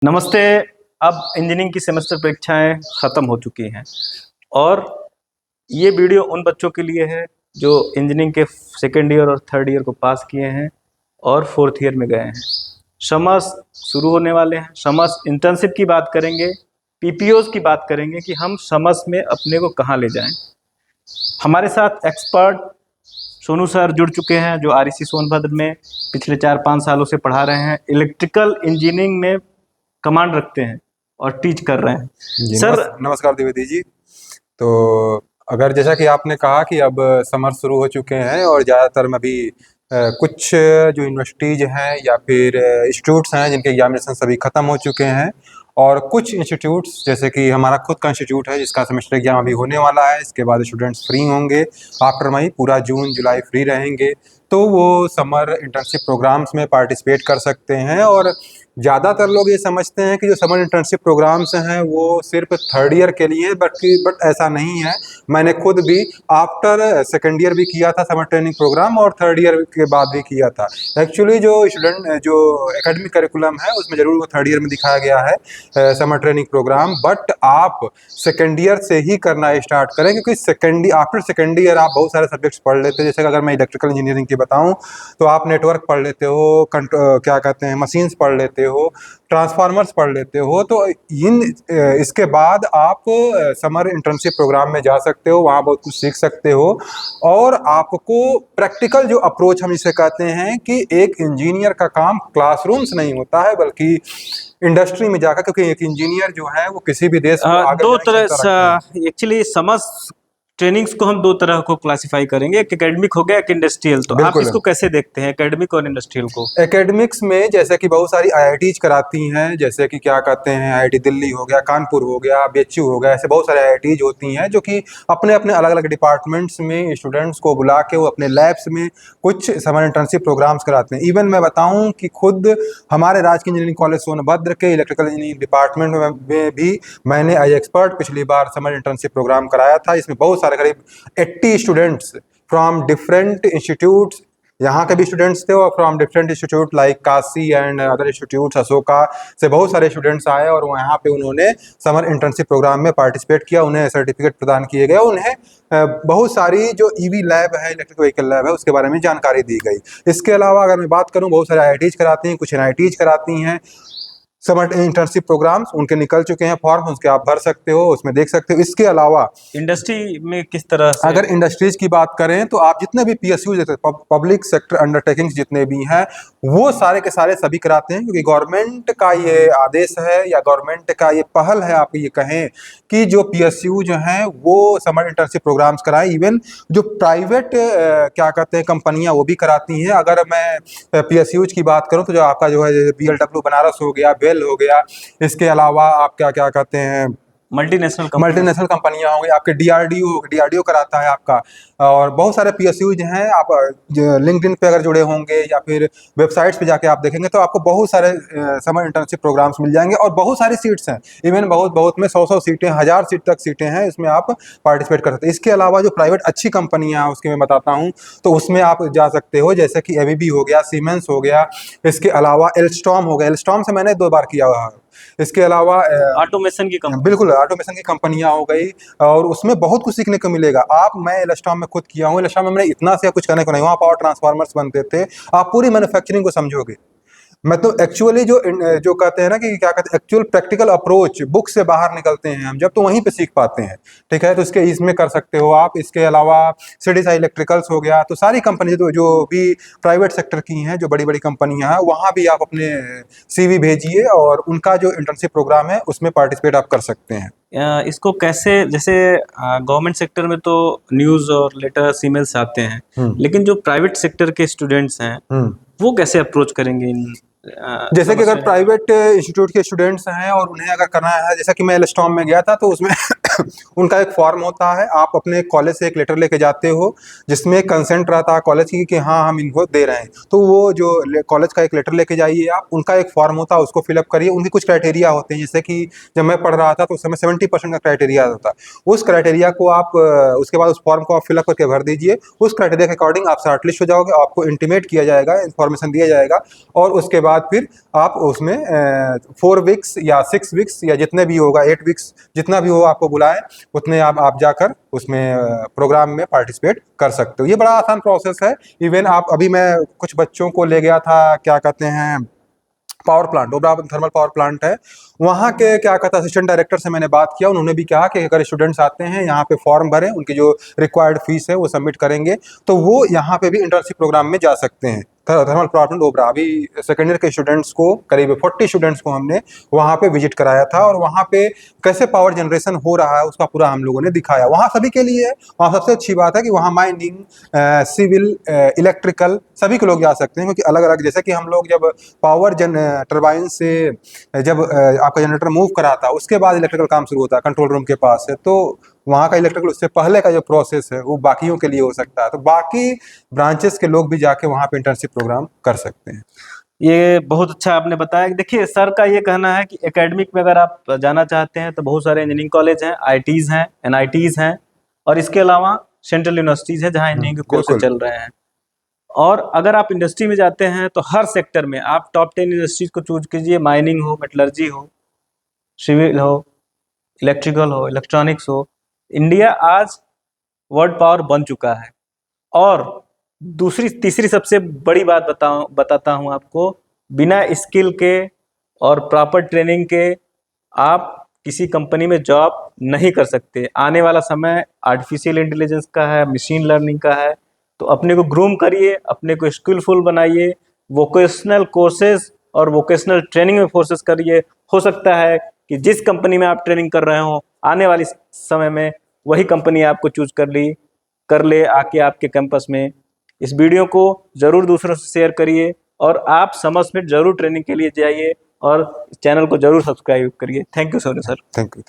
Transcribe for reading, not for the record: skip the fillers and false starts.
नमस्ते। अब इंजीनियरिंग की सेमेस्टर परीक्षाएं ख़त्म हो चुकी हैं और ये वीडियो उन बच्चों के लिए है जो इंजीनियरिंग के सेकेंड ईयर और थर्ड ईयर को पास किए हैं और फोर्थ ईयर में गए हैं। समर्स शुरू होने वाले हैं। समर्स इंटर्नशिप की बात करेंगे, पीपीओज की बात करेंगे कि हम समर्स में अपने को कहाँ ले जाएं। हमारे साथ एक्सपर्ट सोनू सर जुड़ चुके हैं जो आरईसी सोनभद्र में पिछले 4-5 सालों से पढ़ा रहे हैं, इलेक्ट्रिकल इंजीनियरिंग में कमांड रखते हैं और टीच कर रहे हैं। जी सर नमस्कार द्विवेदी जी। तो अगर जैसा कि आपने कहा कि अब समर शुरू हो चुके हैं और ज़्यादातर में अभी कुछ जो यूनिवर्सिटीज़ हैं या फिर इंस्टीट्यूट्स हैं जिनके एग्जामिनेशन सभी ख़त्म हो चुके हैं, और कुछ इंस्टीट्यूट्स जैसे कि हमारा खुद का इंस्टीट्यूट है जिसका सेमेस्टर एग्जाम अभी होने वाला है। इसके बाद स्टूडेंट्स फ्री होंगे आफ्टर मई, पूरा जून जुलाई फ्री रहेंगे, तो वो समर इंटर्नशिप प्रोग्राम्स में पार्टिसिपेट कर सकते हैं। और ज़्यादातर लोग ये समझते हैं कि जो समर इंटर्नशिप प्रोग्राम्स हैं वो सिर्फ थर्ड ईयर के लिए, बट ऐसा नहीं है। मैंने खुद भी आफ्टर सेकेंड ईयर भी किया था समर ट्रेनिंग प्रोग्राम, और थर्ड ईयर के बाद भी किया था। एक्चुअली जो एकेडमिक करिकुलम है उसमें ज़रूर वो थर्ड ईयर में दिखाया गया है समर ट्रेनिंग प्रोग्राम, बट आप सेकेंड ईयर से ही करना स्टार्ट करें, क्योंकि आफ्टर सेकेंड ईयर आप बहुत सारे सब्जेक्ट्स पढ़ लेते हैं। जैसे अगर मैं इलेक्ट्रिकल इंजीनियरिंग की बताऊं तो आप नेटवर्क पढ़ लेते हो, क्या कहते हैं, मशीन्स पढ़ लेते हो, ट्रांसफार्मर्स पढ़ लेते हो। तो इसके बाद आप समर इंटर्नशिप प्रोग्राम में जा सकते हो, वहाँ बहुत कुछ सीख सकते हो। और आपको प्रैक्टिकल जो अप्रोच हम इसे कहते हैं कि एक इंजीनियर का काम क्लासरूम्स नहीं होता है बल्कि इंडस्ट्री में जाकर, क्योंकि एक इंजीनियर जो है वो किसी भी देश को आगे दो बढ़ाने की तरह क्षमता रखते हैं। एक्चुअली समर्स ट्रेनिंग्स को हम दो तरह को क्लासिफाई करेंगे, एक एकेडमिक हो गया, एक इंडस्ट्रियल। तो आप बिल्कुल। इसको कैसे देखते हैं, एकेडमिक और इंडस्ट्रियल को? एकेडमिक्स में जैसे कि बहुत सारी आईआईटीज कराती हैं, जैसे कि क्या कहते हैं, आईआईटी दिल्ली हो गया, कानपुर हो गया, बीएचयू हो गया, ऐसे बहुत सारे आईआईटीज होती हैं जो कि अपने अपने अलग अलग डिपार्टमेंट्स में स्टूडेंट्स को बुला के वो अपने लैब्स में कुछ समर इंटर्नशिप प्रोग्राम्स कराते हैं। इवन मैं बताऊं कि खुद हमारे राजकीय इंजीनियरिंग कॉलेज सोनभद्र के इलेक्ट्रिकल इंजीनियरिंग डिपार्टमेंट में भी मैंने एज एक्सपर्ट पिछली बार समर इंटर्नशिप प्रोग्राम कराया था। इसमें बहुत सारे करीब 80 स्टूडेंट्स फ्रॉम डिफरेंट इंस्टीट्यूट्स, यहाँ के भी स्टूडेंट्स थे, और from different institute like Kashi and other institutes, Ashoka से बहुत सारे स्टूडेंट्स आए और वहाँ पे उन्होंने समर इंटर्नशिप प्रोग्राम में पार्टिसिपेट किया। उन्हें सर्टिफिकेट प्रदान किए गए, उन्हें बहुत सारी जो ईवी लैब है, इलेक्ट्रिक व्हीकल लैब है, उसके बारे में जानकारी दी गई। इसके अलावा अगर मैं बात करूँ, बहुत सारे आईआईटीज कराती हैं, कुछ एनआईटीज कराती हैं समर इंटर्नशिप प्रोग्राम्स। उनके निकल चुके हैं फॉर्म, उसके आप भर सकते हो, उसमें देख सकते हो। इसके अलावा इंडस्ट्री में किस तरह से? अगर इंडस्ट्रीज की बात करें तो आप जितने भी पीएसयू जैसे पब्लिक सेक्टर अंडरटेकिंग्स जितने भी हैं वो सारे के सारे सभी कराते हैं, क्योंकि गवर्नमेंट का ये आदेश है या गवर्नमेंट का ये पहल है, आप ये कहें, कि जो पीएसयू जो हैं वो समर इंटर्नशिप प्रोग्राम्स कराएं। इवन जो प्राइवेट क्या कहते हैं कंपनियां वो भी कराती हैं। अगर मैं पीएसयूज की बात करूं तो जो आपका जो है बीएलडब्ल्यू बनारस हो गया, बेल हो गया, इसके अलावा आप क्या क्या कहते हैं, मल्टीनेशनल कंपनियां होंगी, आपके डीआरडीओ कराता है आपका। और बहुत सारे पीएसयू जो हैं, आप लिंक्डइन पे अगर जुड़े होंगे या फिर वेबसाइट्स पे जाके आप देखेंगे तो आपको बहुत सारे समर इंटर्नशिप प्रोग्राम्स मिल जाएंगे, और बहुत सारी सीट्स हैं। इवन बहुत बहुत में 100 सीटें, 1000 सीट तक सीटें हैं, इसमें आप पार्टिसिपेट कर सकते हैं। इसके अलावा जो प्राइवेट अच्छी कंपनियां हैं उसके मैं बताता हूँ, तो उसमें आप जा सकते हो, जैसे कि एबीबी हो गया, सीमेंस हो गया, इसके अलावा एल्स्टॉम हो गया। एल्स्टॉम से मैंने 2 बार किया हुआ है। इसके अलावा ऑटोमेशन की कंपनी, बिल्कुल ऑटोमेशन की कंपनियां हो गई, और उसमें बहुत कुछ सीखने को मिलेगा। मैं एल्स्टॉम में खुद किया हूँ। एल्स्टॉम में मैंने इतना से कुछ करने को नहीं, वहाँ पावर ट्रांसफार्मर्स बनते थे। आप पूरी मैन्युफैक्चरिंग को समझोगे। मतलब एक्चुअली जो कहते हैं ना कि क्या कहते हैं, एक्चुअल प्रैक्टिकल अप्रोच, बुक से बाहर निकलते हैं हम जब, तो वहीं पे सीख पाते हैं। ठीक है, तो इसमें कर सकते हो आप। इसके अलावा सीडीसाई इलेक्ट्रिकल्स हो गया, तो सारी कंपनी जो भी प्राइवेट सेक्टर की हैं, जो बड़ी बड़ी कंपनियां हैं, वहाँ भी आप अपने सीवी भेजिए और उनका जो इंटर्नशिप प्रोग्राम है उसमें पार्टिसिपेट आप कर सकते हैं। इसको कैसे, जैसे गवर्नमेंट सेक्टर में तो न्यूज़ और लेटर्स, ईमेल्स आते हैं, लेकिन जो प्राइवेट सेक्टर के स्टूडेंट्स हैं वो कैसे अप्रोच करेंगे इन जैसे कि अगर प्राइवेट इंस्टीट्यूट के स्टूडेंट्स हैं और उन्हें अगर करना है, जैसा कि मैं एल्स्टॉम में गया था, तो उसमें उनका एक फॉर्म होता है, आप अपने कॉलेज से एक लेटर लेके जाते हो जिसमें कंसेंट रहता है कॉलेज की कि हाँ हम इनको दे रहे हैं। तो वो जो कॉलेज का एक लेटर लेके जाइए आप, उनका एक फॉर्म होता है उसको फिलअप करिए। उनके कुछ क्राइटेरिया होते हैं, जैसे कि जब मैं पढ़ रहा था तो उस समय 70% का क्राइटेरिया होता है। उस क्राइटेरिया को आप उसके बाद उस फॉर्म को आप फिलअप करके भर दीजिए। उस क्राइटेरिया के अकॉर्डिंग आप शॉर्टलिस्ट हो जाओगे, आपको इंटीमेट किया जाएगा, इन्फॉर्मेशन दिया जाएगा, और उसके बाद फिर आप उसमें 4 वीक्स या 6 वीक्स या जितने भी होगा 8 वीक्स जितना भी हो आपको बुलाएं, उतने आप जाकर उसमें प्रोग्राम में पार्टिसिपेट कर सकते हो। ये बड़ा आसान प्रोसेस है। इवन आप अभी मैं कुछ बच्चों को ले गया था, क्या कहते हैं, power plant, Obra thermal power plant है, वहाँ के क्या कहता है असिस्टेंट डायरेक्टर से मैंने बात किया। उन्होंने भी कहा कि अगर स्टूडेंट्स आते हैं यहाँ पे फॉर्म भरें, उनकी जो रिक्वायर्ड फीस है वो सबमिट करेंगे तो वो यहाँ पे भी इंटर्नशिप प्रोग्राम में जा सकते हैं। थर्मल पावर प्लांट ओबरा, अभी सेकेंड ईयर के स्टूडेंट्स को, करीब 40 स्टूडेंट्स को हमने वहाँ पे विजिट कराया था, और वहाँ पे कैसे पावर जनरेशन हो रहा है उसका पूरा हम लोगों ने दिखाया। वहाँ सभी के लिए है। वहाँ सबसे अच्छी बात है कि वहाँ माइनिंग, सिविल, इलेक्ट्रिकल सभी के लोग जा सकते हैं, क्योंकि अलग अलग, जैसे कि हम लोग जब पावर टरबाइन से जब आपका जनरेटर मूव कराता है उसके बाद इलेक्ट्रिकल काम शुरू होता है, कंट्रोल रूम के पास है, तो वहाँ का इलेक्ट्रिकल उससे पहले का जो प्रोसेस है वो बाकियों के लिए हो सकता है। तो बाकी ब्रांचेस के लोग भी जाके वहाँ पे इंटर्नशिप प्रोग्राम कर सकते हैं। ये बहुत अच्छा आपने बताया। देखिए सर का ये कहना है कि एकेडमिक में अगर आप जाना चाहते हैं तो बहुत सारे इंजीनियरिंग कॉलेज हैं, आईटीज़ हैं, एनआईटीज़ हैं, और इसके अलावा सेंट्रल यूनिवर्सिटीज़ हैं जहाँ इंजीनियरिंग के कोर्सेज बिल्कुल। चल रहे हैं। और अगर आप इंडस्ट्री में जाते हैं तो हर सेक्टर में आप टॉप 10 इंडस्ट्रीज को चूज कीजिए। माइनिंग हो, मेटलर्जी हो, सिविल हो, इलेक्ट्रिकल हो, इलेक्ट्रॉनिक्स हो। इंडिया आज वर्ल्ड पावर बन चुका है। और दूसरी तीसरी सबसे बड़ी बात बताता हूँ आपको, बिना स्किल के और प्रॉपर ट्रेनिंग के आप किसी कंपनी में जॉब नहीं कर सकते। आने वाला समय आर्टिफिशियल इंटेलिजेंस का है, मशीन लर्निंग का है, तो अपने को ग्रूम करिए, अपने को स्किलफुल बनाइए, वोकेशनल कोर्सेज और वोकेशनल ट्रेनिंग में फोर्सेस करिए। हो सकता है कि जिस कंपनी में आप ट्रेनिंग कर रहे हो आने वाले समय में वही कंपनी आपको चूज कर ले आके आपके कैंपस में। इस वीडियो को ज़रूर दूसरों से शेयर करिए और आप समर्स में ज़रूर ट्रेनिंग के लिए जाइए और चैनल को ज़रूर सब्सक्राइब करिए। Thank you sir. Thank you.